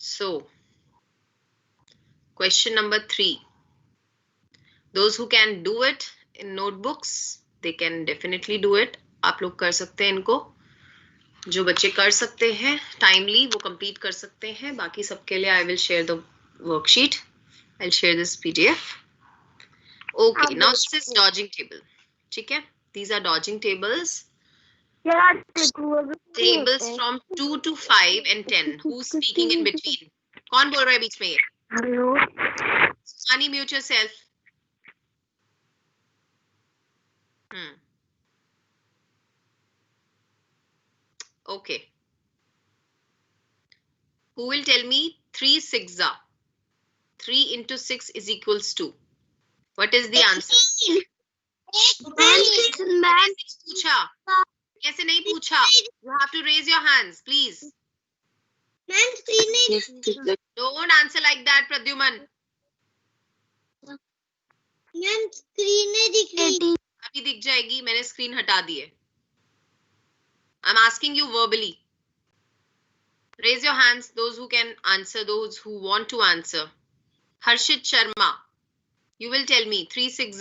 So question number 3. Those who can do it in notebooks, they can definitely do it. आप लोग कर सकते हैं इनको. जो बच्चे कर सकते हैं टाइमली वो कंप्लीट कर सकते हैं. बाकी सबके लिए I will share the worksheet. I'll share this PDF. Okay, now this is dodging table. ठीक है? These are dodging tables. Tables from 2 to 5 and 10. Who's speaking in between? कौन बोल रहा है बीच में ये? Hello. Sunny, mute yourself. Okay. Who will tell me 3 6 3 into 6 is equals to? What is the answer? पूछा? कैसे नहीं पूछा? You have to raise your hands, please. Don't answer like that, Pradyuman. Screen नहीं दिख रही. अभी दिख जाएगी. मैंने स्क्रीन हटा दी है. I'm asking you verbally. Raise your hands, those who can answer, those who want to answer. Harshit Sharma, you will tell me 3 6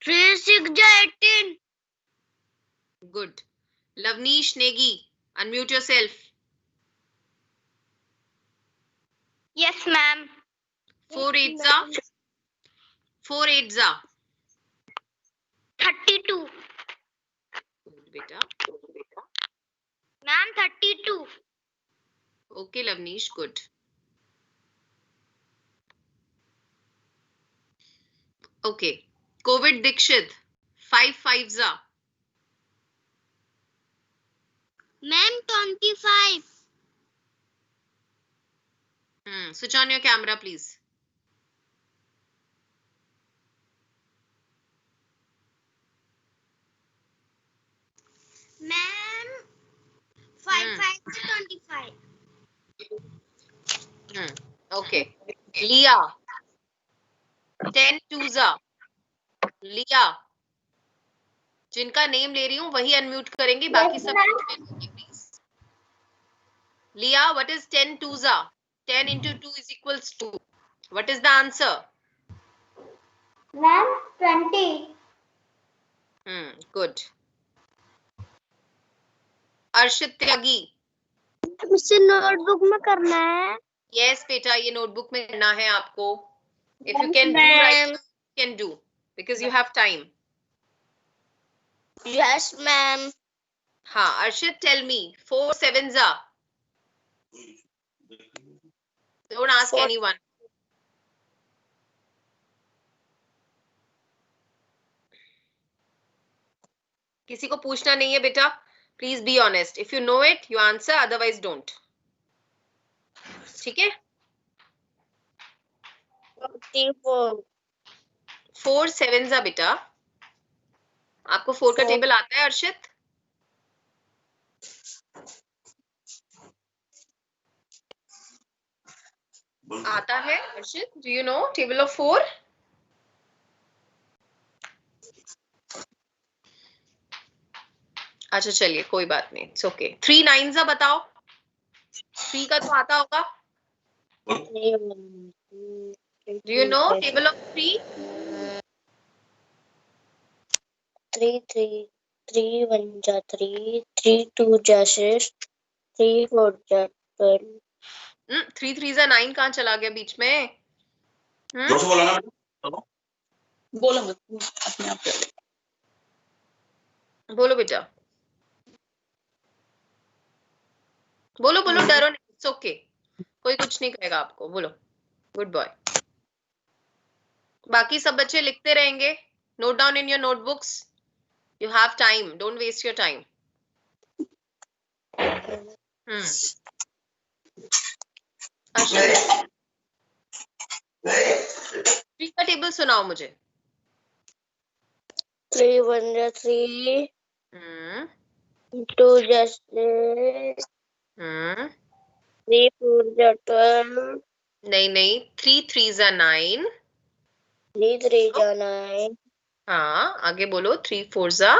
3 6 18. Good. Lavneesh Negi, unmute yourself. Yes, ma'am. 4 8 4 8 32. Good beta. Ma'am, 32. Okay, Lavneesh, good. Okay. COVID Dikshit, 5 5 Ma'am, 25. Switch on your camera, please. Ma'am, 5 5 25. Okay. Leah, 10 2 Leah, जिनका name ले रही हूँ वही unmute करेंगे, बाकी सब please. Leah, what is 10 2 10 into 2 is equals to? What is the answer? Ma'am, 20. Good. अर्शित त्यागी, मुझसे notebook में करना है. Yes बेटा, ये नोटबुक में करना है आपको. If you can do right, you can do because you have time. Yes, ma'am. हाँ, अर्शित, tell me 4 7 Don't ask anyone. किसी को पूछना नहीं है बेटा. Please be honest. If you know it, you answer. Otherwise, don't. ठीक है? 4 7 बेटा. आपको 4 का टेबल आता है अर्शित? आता है अर्शित? Do you know table of 4? अच्छा चलिए, कोई बात नहीं. It's okay. 3 9 बताओ. 3 का तो आता होगा. Do you know table of 3? 3 3 3 1 3 3 2 6 3 4 12. 3 3 9 कहाँ चला गया बीच में? बोलो अपने आप. बोलो बेटा, बोलो बोलो, डरो नहीं. इट्स ओके, कोई कुछ नहीं कहेगा आपको. बोलो. Good boy. बाकी सब बच्चे लिखते रहेंगे. Note down in your notebooks. You have time, don't waste your time. अच्छा, 3 का टेबल सुनाओ मुझे. 3 1 3 2 6 3 4 12. नहीं 3 3 9. 3 3 9. हाँ, आगे बोलो. 3 4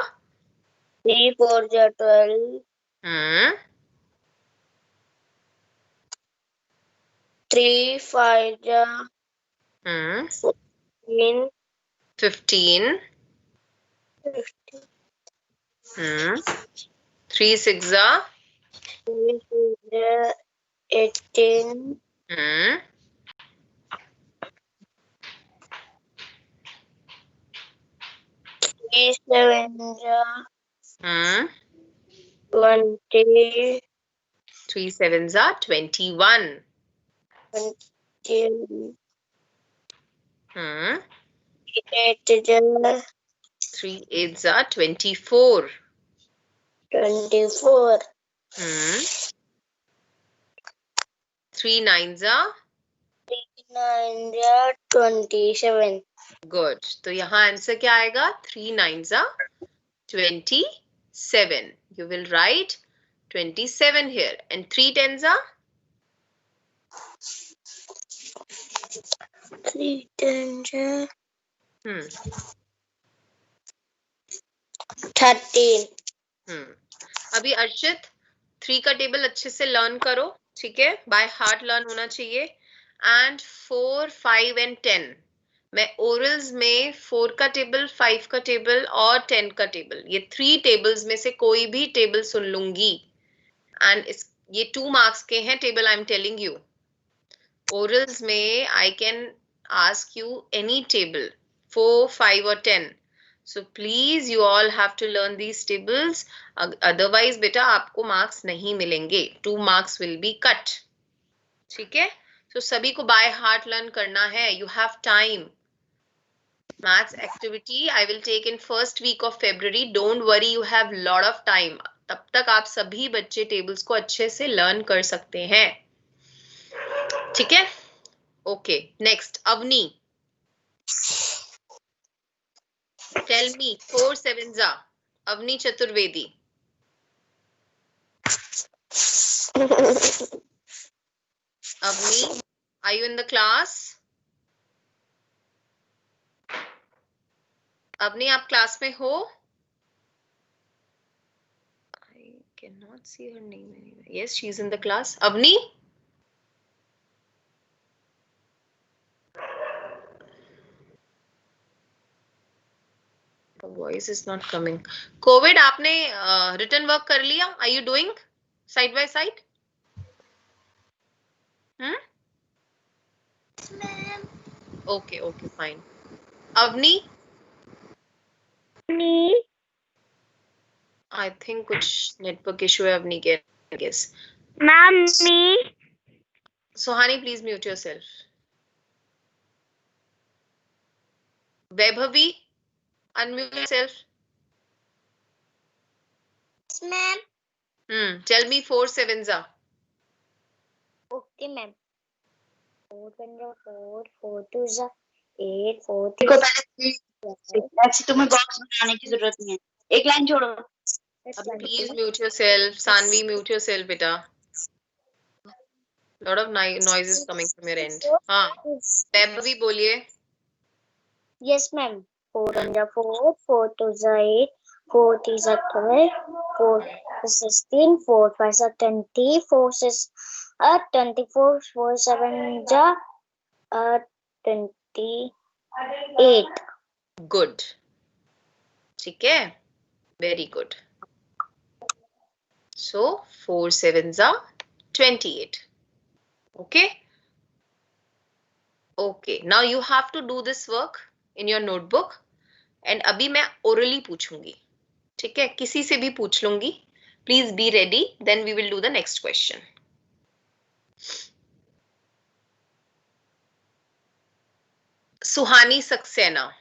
3 4 12. 3 5 15 15 3 6 18 3 7 20 3 7s are 21 20 8 3 8s are 24 24 3 9s are 27 good. तो यहाँ आंसर क्या आएगा? 3 9s are 27. You will write 27 here. And 3 10s are 3 10 13 अभी अर्शित 3 का टेबल अच्छे से लर्न करो, ठीक है? बाय हार्ट लर्न होना चाहिए। एंड 4 5 एंड 10 मैं ओरल्स में 4 का टेबल, 5 का टेबल और 10 का टेबल, ये 3 टेबल्स में से कोई भी टेबल सुन लूंगी। एंड ये 2 मार्क्स के हैं table, I am telling you. Orals में I can ask you any table, 4 5 और 10. So please you all have to learn these tables. Otherwise बेटा आपको मार्क्स नहीं मिलेंगे. 2 marks will be cut. ठीक है? So सभी को by heart learn करना है. You have time. Maths activity I will take in first week of February. Don't worry, you have lot of time. तब तक आप सभी बच्चे टेबल्स को अच्छे से लर्न कर सकते हैं. ठीक है? Okay. Next, Avni. Tell me 4 7s are. Avni Chaturvedi. Avni, are you in the class? Avni, आप क्लास में हो? I cannot see her name anywhere. Yes, she's in the class. Avni? The voice is not coming. COVID आपने written work कर लिया? Are you doing side by side? Okay, okay, fine. Avni? Me? I think कुछ network issue है Avni के, I guess. Ma'am, me? Sohani, please mute yourself. Vaibhavi, unmute yourself. Yes, ma'am. Tell me 4 7s are. Okay, ma'am. 4 1 4 4 2 8 4 देखो पहले ऐसे तुम्हें box बनाने की जरूरत नहीं है, एक लाइन छोड़ो। Please mute yourself. Sanvi, mute yourself, beta. Lot of noise is coming from your end. हाँ, Vaibhavi बोलिए. Yes, ma'am. 4 1 4 4 2 8 4 3 12 4 16 4 5 20 4 6 24 4 7 28. Good. ठीक है? Very good. So 4 7s are 28. Okay? Okay. Now you have to do this work in your notebook. And अभी मैं orally पूछूंगी. ठीक है? किसी से भी पूछ लूंगी. Please be ready. Then we will do the next question. Suhani Saxena.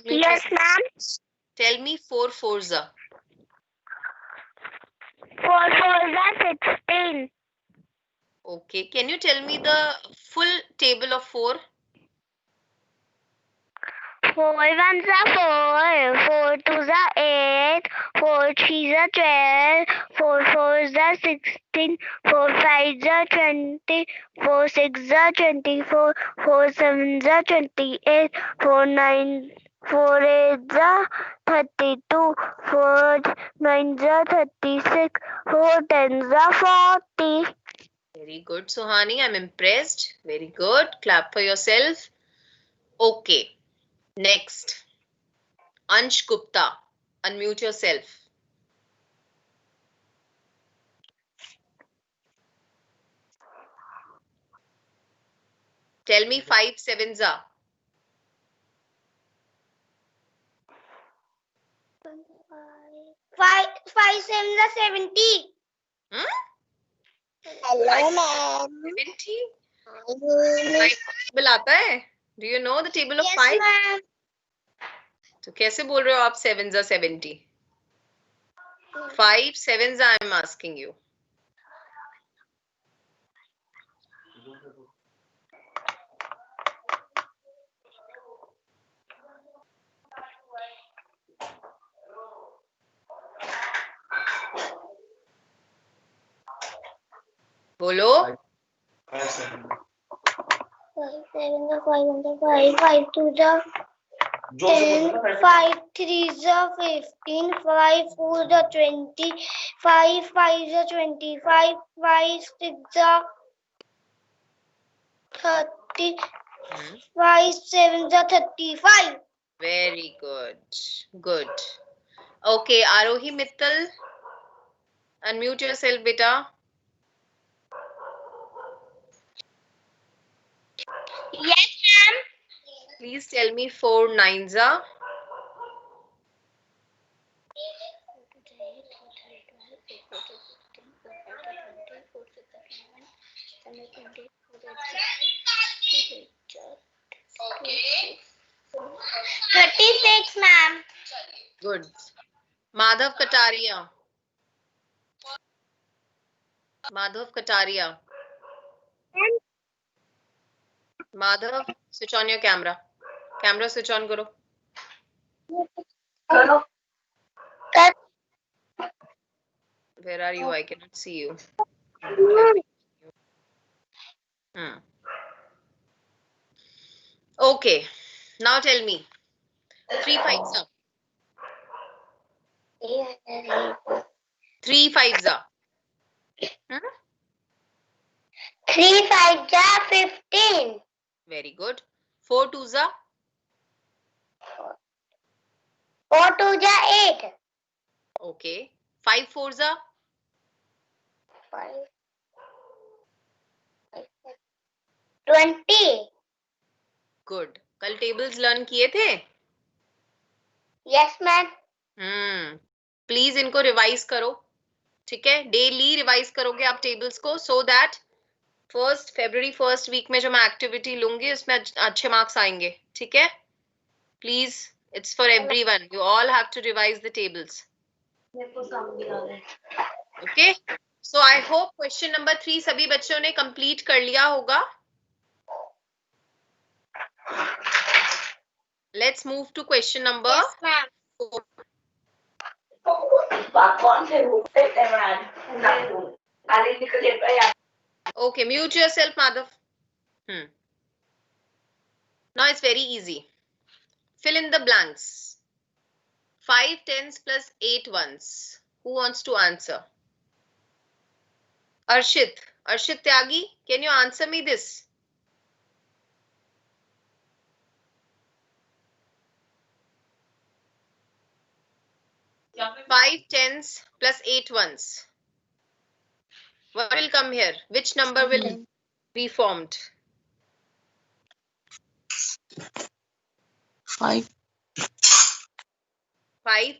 Yes, ma'am. Tell me 4 4s are. 4 4 16. Okay. Can you tell me the full table of 4? 4 1 4 4 2 8 4 3 12 4 4 16 4 5 20 4 6 24 4 7 28 4 9 4 8 32, 4 9 36, 4 10 40. Very good, Suhani. I'm impressed. Very good. Clap for yourself. Okay. Next. Ansh Gupta. Unmute yourself. Tell me 5 sevens are. 5 7 70. Hello, ma'am. 70? Table आता है? Do you know the table of 5? Yes, ma'am. तो कैसे बोल रहे हो आप 7s are 70? 5 sevens I am asking you. बोलो. 5 7 5 5 2 10, 5 3 15, 5 4 20, 5 5 25, 5 6 30, 5 7 35. Very good. Good. Okay, Arohi Mittal. Unmute yourself, beta. Yes, ma'am. Please tell me 4 9s are. 36, ma'am. Good. Madhav Kataria. Madhav Kataria. Madhav, switch on your camera. Camera switch on karo. Where are you? I cannot see you. Okay. Now tell me. 3 5s are. 3 5s are. 3 5 15. Very good. 4 2s are. 4 2 8. Okay. 5 4s are. 20. Good. कल tables learn किए थे? Yes, ma'am. Please इनको revise करो. ठीक है, daily revise करोगे आप tables को, so that February 1st week में जो मैं एक्टिविटी लूंगी उसमें अच्छे मार्क्स आएंगे. ठीक है, please, it's for everyone. You all have to revise the tables. Okay, so I hope question number 3 सभी बच्चों ने कंप्लीट कर लिया होगा. Let's move to question number 4. Okay, mute yourself, Madhav. Now it's very easy. Fill in the blanks. 5 10s plus 8 1s. Who wants to answer? Arshit Tyagi, can you answer me this? Yeah. 5 10s plus 8 1s. What will come here? Which number will be formed? 5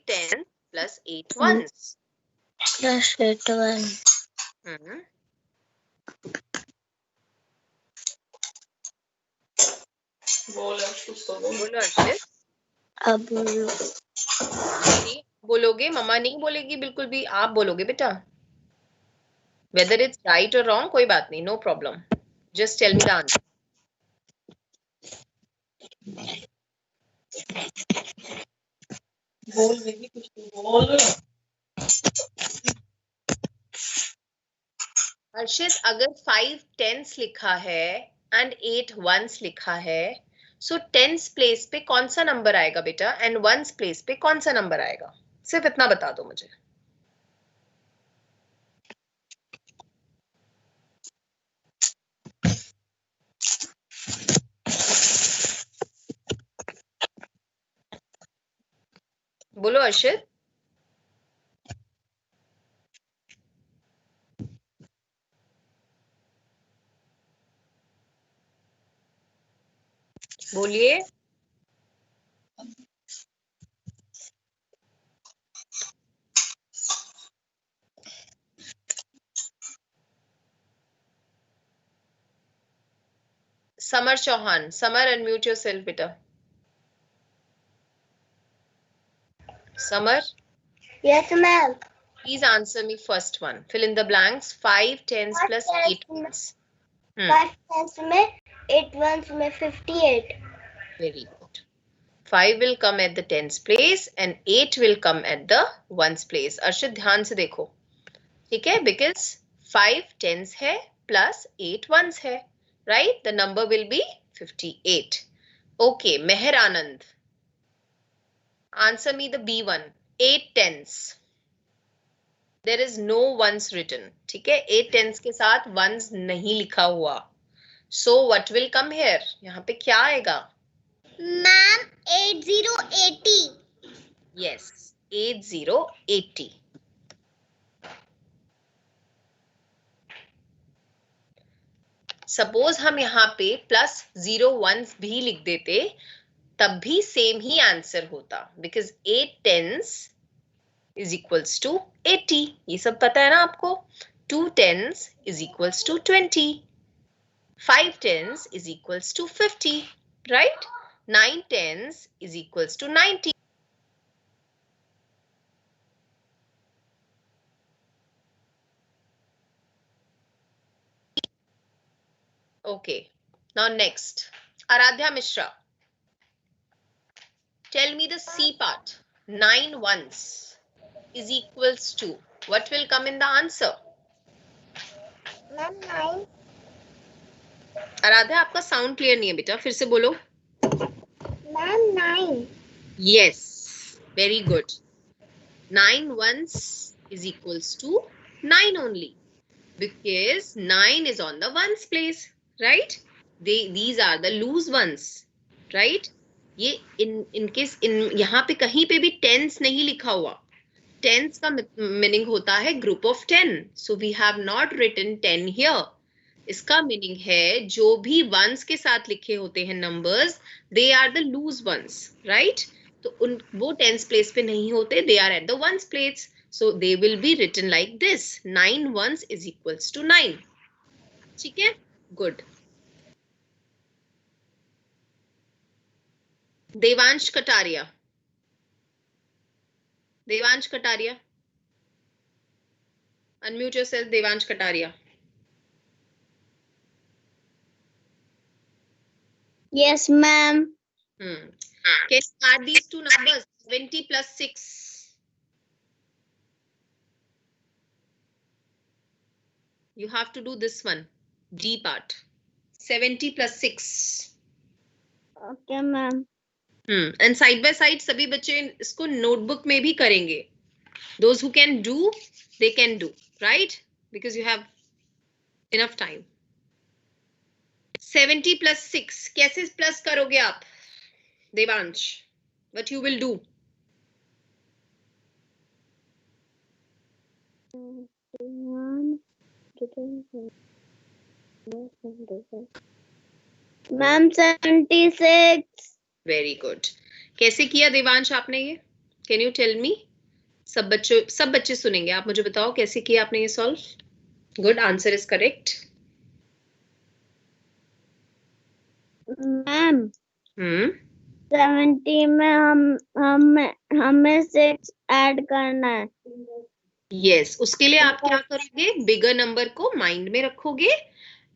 10 plus 8 1s. Plus 8 1. बोलो अर्षित. अब बोलोगे, मम्मा नहीं बोलेगी बिल्कुल भी, आप बोलोगे बेटा. Whether it's right or wrong, कोई बात नहीं, no problem. Just tell me the answer. बोल बेबी, कुछ बोल. हर्षित, अगर 5 10s लिखा है and 8 1s लिखा है, सो टेंस प्लेस पे कौन सा नंबर आएगा बेटा एंड वंस प्लेस पे कौन सा नंबर आएगा? सिर्फ इतना बता दो मुझे। बोलो अर्षित। बोलिए। समर चौहान, समर अनम्यूट योरसेल्फ बेटा। Samar, Yes, ma'am. please answer me first one. Fill in the blanks. 5 tens plus 8 ones. 5 tens में 8 ones में 58. Very good. 5 will come at the tens place and 8 will come at the ones place. Arshit ध्यान से देखो, ठीक है? Because 5 tens है plus 8 ones है, right? The number will be 58. Okay, Meher Anand. Answer me the B one. 8 tens. There is no ones written. ठीक है? 8 tens के साथ ones नहीं लिखा हुआ. So what will come here? यहाँ पे क्या आएगा? Ma'am, 8080. Yes, 8080. सपोज हम यहाँ पे प्लस 0 1s भी लिख देते तब भी सेम ही आंसर होता, because 8 tens is equals to 80. ये सब पता है ना आपको? 2 tens is equals to 20. 5 tens is equals to 50, right? 9 tens is equals to 90. Okay, now next, Aradhya Mishra. Tell me the C part. 9 ones is equals to, what will come in the answer? Ma'am, 9. Aaradhya आपका sound clear नहीं है बेटा, फिर से बोलो. Ma'am, 9. Yes, very good. 9 ones is equals to 9 only, because 9 is on the ones place, right? These are the loose ones, right? ये in यहाँ पे कहीं पे भी tens नहीं लिखा हुआ. Tens का मीनिंग होता है group of 10. So we have not written 10 here. इसका मीनिंग है जो भी वंस के साथ लिखे होते हैं numbers, they are the loose ones, right? तो उन वो टेंस प्लेस पे नहीं होते, they are at the ones place. So they will be written like this. 9 ones is equals to 9. ठीक है, good. Devansh Kataria. Devansh Kataria, unmute yourself. Devansh Kataria. Yes, ma'am. Can you add these two numbers? 70 plus 6. You have to do this one, D part. 70 plus 6. Okay, ma'am. And side by side सभी बच्चे इसको notebook में भी करेंगे. Those who can do, they can do, right? Because you have enough time. 70 plus 6 कैसे plus करोगे आप Devansh? What you will do? Ma'am, 76. Very good. कैसे किया देवांश आपने ये? Can you tell me? सब बच्चे सुनेंगे. आप मुझे बताओ कैसे किया आपने ये solve? Good, answer is correct. Ma'am 70 में हमें 6 ऐड करना है. Yes, उसके लिए आप क्या करोगे? बिगर नंबर को माइंड में रखोगे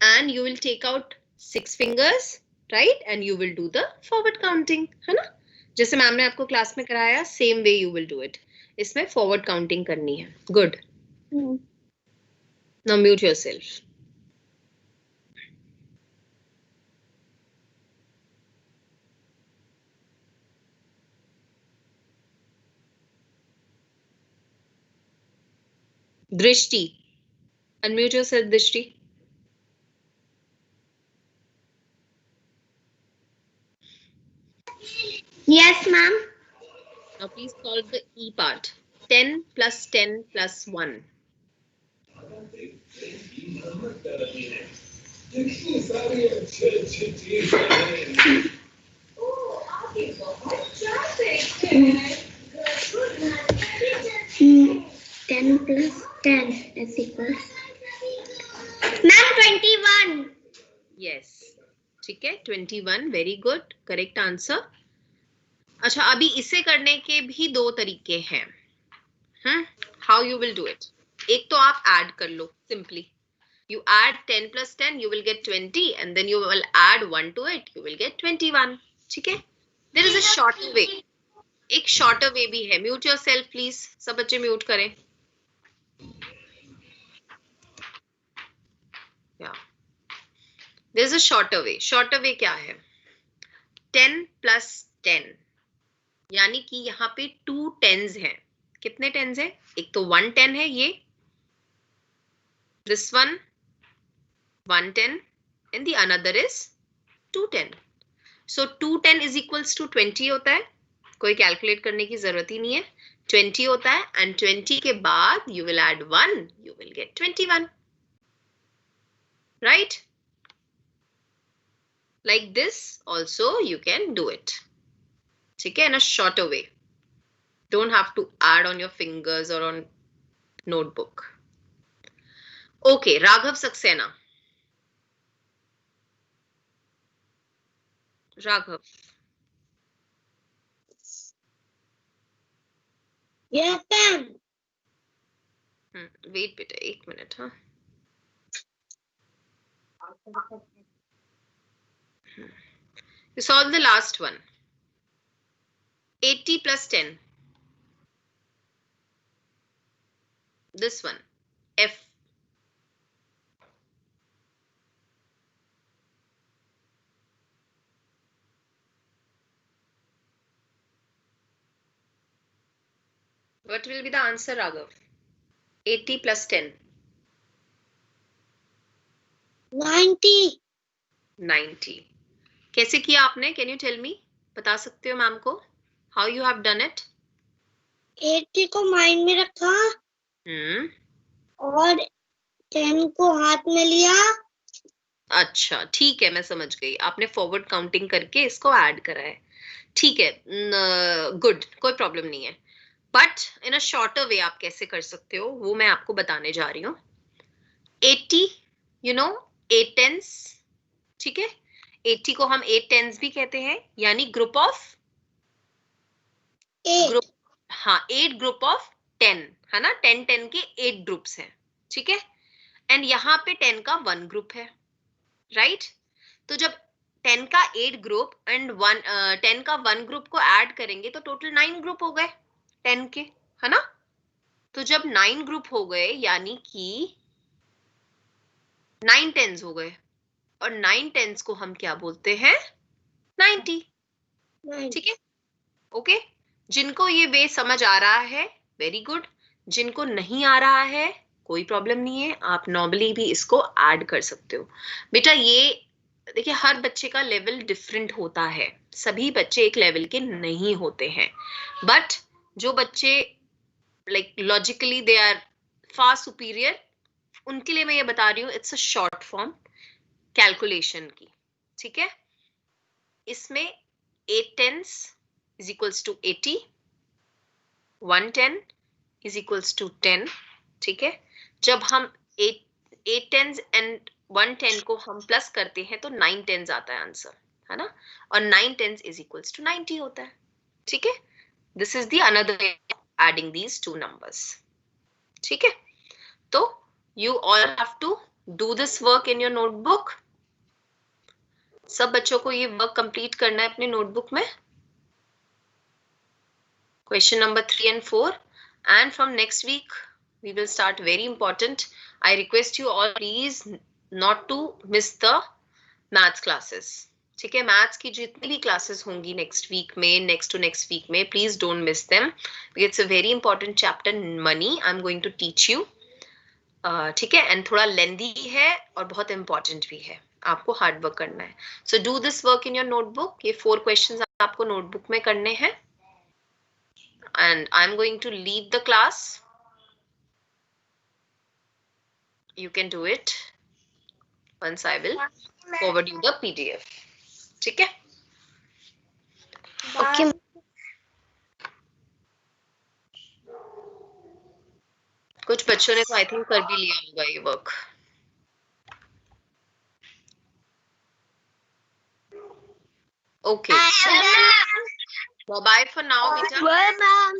and you will take out 6 fingers, right? And you will do the forward counting, है ना? जैसे मैम ने आपको क्लास में कराया, same way you will do it. इसमें forward counting करनी है. Good. Now mute yourself. दृष्टि, unmute yourself, दृष्टि. Yes, ma'am. Now please solve the E part. 10 plus 10 plus 1. Hmm. 10 plus 10 is equals. Ma'am, 21. Yes. ठीक है, 21. Very good. Correct answer. अच्छा, अभी इसे करने के भी दो तरीके हैं. How you will do it? एक तो आप add कर लो simply. You add 10 plus 10, you will get 20, and then you will add 1 to it, you will get 21. ठीक है? There is a shorter way. एक shorter way भी है. Mute yourself, please. सब बच्चे mute करें. Yeah. There is a shorter way. Shorter way क्या है? 10 plus 10. यानी कि यहाँ पे 2 tens हैं. कितने tens हैं? एक तो 1 10 है ये. This one 1 10, and the another is 2 10. So 2 10 is equals to 20 होता है. कोई कैलकुलेट करने की जरूरत ही नहीं है. 20 होता है, and 20 के बाद you will add 1, you will get 21. Right? Like this also you can do it. ठीक है? In a shorter way. Don't have to add on your fingers or on notebook. Okay, Raghav Saxena. Raghav. Yes, ma'am. Wait beta, 1 minute, huh? You solve the last one. 80 plus 10. This one, F. What will be the answer, Raghav? 80 plus 10. 90. 90. कैसे किया आपने? Can you tell me? बता सकते हो ma'am को? How you have done it? 80 को mind में रखा और 10 को हाथ में लिया. अच्छा, ठीक है, मैं समझ गई. आपने फॉरवर्ड काउंटिंग करके इसको ऐड करा है. ठीक है, गुड, कोई प्रॉब्लम नहीं है. बट इन अ शॉर्टर वे आप कैसे कर सकते हो वो मैं आपको बताने जा रही हूँ. 80, you know, 8 tens. ठीक है? 80 को हम 8 tens भी कहते हैं, यानी ग्रुप ऑफ 8. हाँ, 8 ग्रुप ऑफ 10 है ना. 10 10 के 8 ग्रुप्स हैं. ठीक है? एंड यहाँ पे 10 का 1 ग्रुप है. राइट? तो जब 10 का 8 ग्रुप एंड 10 का 1 ग्रुप को ऐड करेंगे तो टोटल 9 ग्रुप हो गए 10 के, है ना. तो जब 9 ग्रुप हो गए यानी कि 9 टेंस हो गए, और 9 टेंस को हम क्या बोलते हैं? 90. ठीक है? ओके. जिनको ये वे समझ आ रहा है, वेरी गुड. जिनको नहीं आ रहा है, कोई प्रॉब्लम नहीं है, आप नॉर्मली भी इसको ऐड कर सकते हो. बेटा ये देखिए, हर बच्चे का लेवल डिफरेंट होता है. सभी बच्चे एक लेवल के नहीं होते हैं. बट जो बच्चे like logically they are far superior, उनके लिए मैं ये बता रही हूँ, it's a short form calculation की. ठीक है? इसमें 8 tens is equals to 80, 1 10 is equals to 10. ठीक है? जब हम 8 tens and 1 10 को हम प्लस करते हैं तो 9 tens आता है आंसर, है ना. और 9 tens is equals to 90 होता है. ठीक है? This is the another way of adding these two numbers. ठीक है? तो you all have to do this work in your notebook. सब बच्चों को ये वर्क कंप्लीट करना है अपने नोटबुक में. Question number 3 and 4, and from next week we will start very important. I request you all please not to miss the maths classes. ठीक है? मैथ्स की जितनी भी क्लासेस होंगी नेक्स्ट वीक में, नेक्स्ट टू नेक्स्ट वीक में, please don't miss them. It's a very important chapter, money. I am going to teach you. ठीक है, एंड थोड़ा लेंदी है और बहुत इंपॉर्टेंट भी है, आपको हार्ड वर्क करना है. So do this work in your notebook. ये 4 क्वेश्चंस आपको नोटबुक में करने हैं. And I am going to leave the class. You can do it once I will forward you the PDF. ठीक है? Okay. कुछ बच्चों ने तो आई थिंक कर भी लिया होगा ये work. Okay. Bye bye for now, beta. Bye, ma'am.